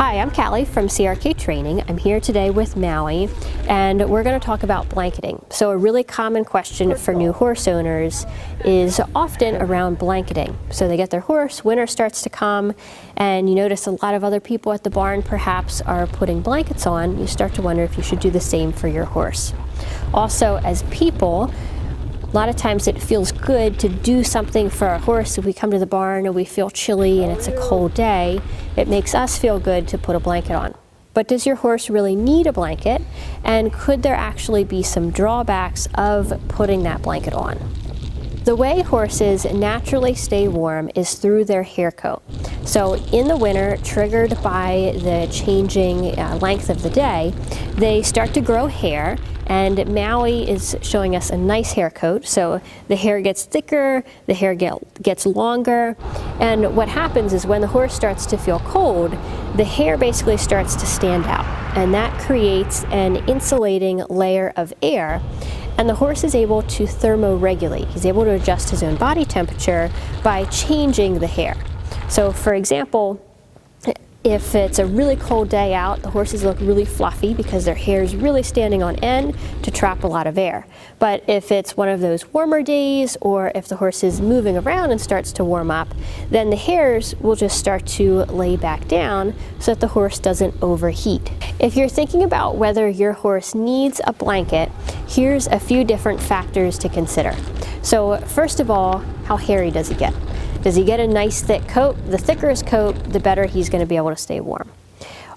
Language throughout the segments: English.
Hi, I'm Callie from CRK Training. I'm here today with Maui, and we're going to talk about blanketing. So a really common question for new horse owners is often around blanketing. So they get their horse, winter starts to come, and you notice a lot of other people at the barn perhaps are putting blankets on. You start to wonder if you should do the same for your horse. Also, as people, a lot of times it feels good to do something for our horse. If we come to the barn and we feel chilly and it's a cold day, it makes us feel good to put a blanket on. But does your horse really need a blanket? And could there actually be some drawbacks of putting that blanket on? The way horses naturally stay warm is through their hair coat. So in the winter, triggered by the changing length of the day, they start to grow hair, and Maui is showing us a nice hair coat. So the hair gets thicker, the hair gets longer, and what happens is when the horse starts to feel cold, the hair basically starts to stand out, and that creates an insulating layer of air, and the horse is able to thermoregulate. He's able to adjust his own body temperature by changing the hair. So for example, if it's a really cold day out, the horses look really fluffy because their hair is really standing on end to trap a lot of air. But if it's one of those warmer days, or if the horse is moving around and starts to warm up, then the hairs will just start to lay back down so that the horse doesn't overheat. If you're thinking about whether your horse needs a blanket, here's a few different factors to consider. So first of all, how hairy does he get? Does he get a nice thick coat? The thicker his coat, the better he's going to be able to stay warm.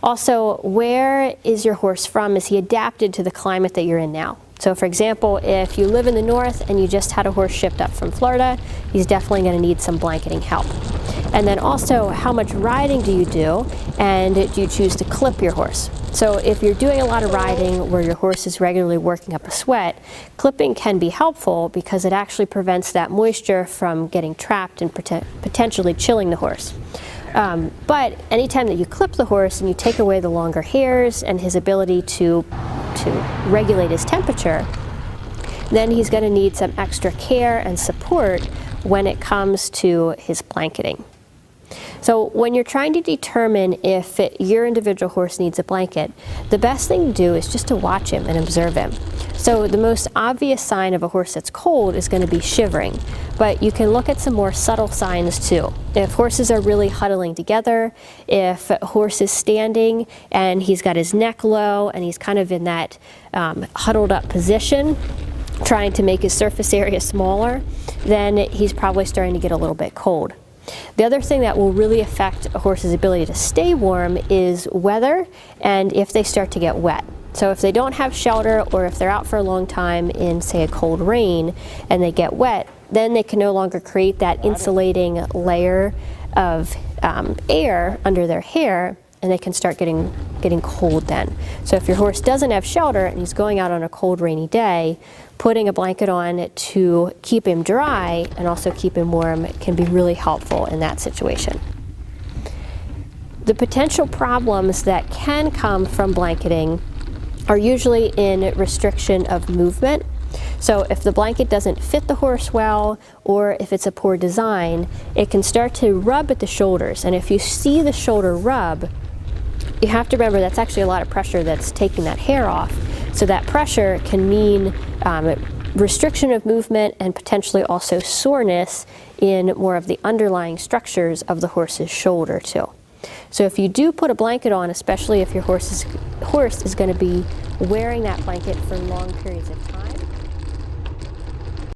Also, where is your horse from? Is he adapted to the climate that you're in now? So for example, if you live in the north and you just had a horse shipped up from Florida, he's definitely going to need some blanketing help. And then also, how much riding do you do, and do you choose to clip your horse? So if you're doing a lot of riding where your horse is regularly working up a sweat, clipping can be helpful because it actually prevents that moisture from getting trapped and potentially chilling the horse. But anytime that you clip the horse and you take away the longer hairs and his ability to regulate his temperature, then he's going to need some extra care and support when it comes to his blanketing. So when you're trying to determine if your individual horse needs a blanket, the best thing to do is just to watch him and observe him. So the most obvious sign of a horse that's cold is going to be shivering, but you can look at some more subtle signs too. If horses are really huddling together, if a horse is standing and he's got his neck low and he's kind of in that huddled up position, trying to make his surface area smaller, then he's probably starting to get a little bit cold. The other thing that will really affect a horse's ability to stay warm is weather and if they start to get wet. So if they don't have shelter, or if they're out for a long time in, say, a cold rain and they get wet, then they can no longer create that insulating layer of air under their hair, and they can start getting cold then. So if your horse doesn't have shelter and he's going out on a cold, rainy day, putting a blanket on to keep him dry and also keep him warm can be really helpful in that situation. The potential problems that can come from blanketing are usually in restriction of movement. So if the blanket doesn't fit the horse well, or if it's a poor design, it can start to rub at the shoulders. And if you see the shoulder rub, you have to remember that's actually a lot of pressure that's taking that hair off. So that pressure can mean restriction of movement and potentially also soreness in more of the underlying structures of the horse's shoulder too. So if you do put a blanket on, especially if your horse is going to be wearing that blanket for long periods of time,